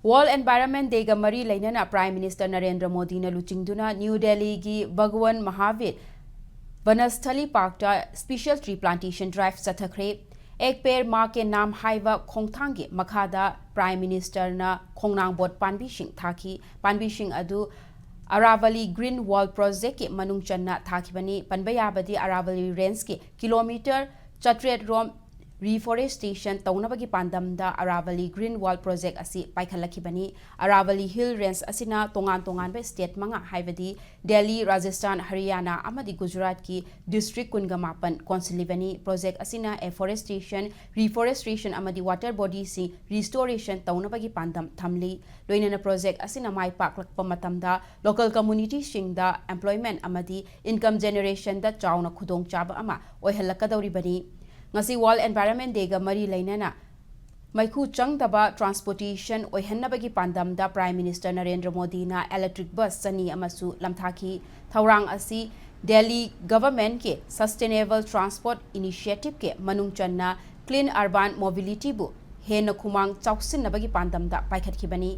World Environment Day ga mari lainana Prime Minister Narendra Modi na luchingduna New Delhi gi Bhagwan Mahavir Vanasthali Park ta Special Tree Plantation Drive sathakre ek per ma ke naam haiva khongthangi makhada Prime Minister na khongnang bot panbishing thaki panbishing adu Aravalli Green Wall Project ke manung channa thakibani panbayabadi Aravalli Range ke kilometer chatret rom reforestation taunabagi pandamda Aravalli Green Wall Project asi paikhalakibani Aravalli Hill Range asina tongan ba state manga haibadi Delhi, Rajasthan, Haryana amadi Gujarat ki district kungamapan consilibani project asina afforestation, reforestation amadi water body si restoration taunabagi pandam thamli loinana project asina mai paklakpa matamda local community singda employment amadi income generation da chauna khudong chaba ama oihalakadawribani ngasi World Environment Day ga mari lainana maikhu changdaba transportation oihannabagi pandamda Prime Minister Narendra Modi na electric bus sani amasu lamthaki thaurang asi Delhi government ke sustainable transport initiative ke manung channa clean urban mobility bu hena khumang chauksinnabagi pandamda paikhatkibani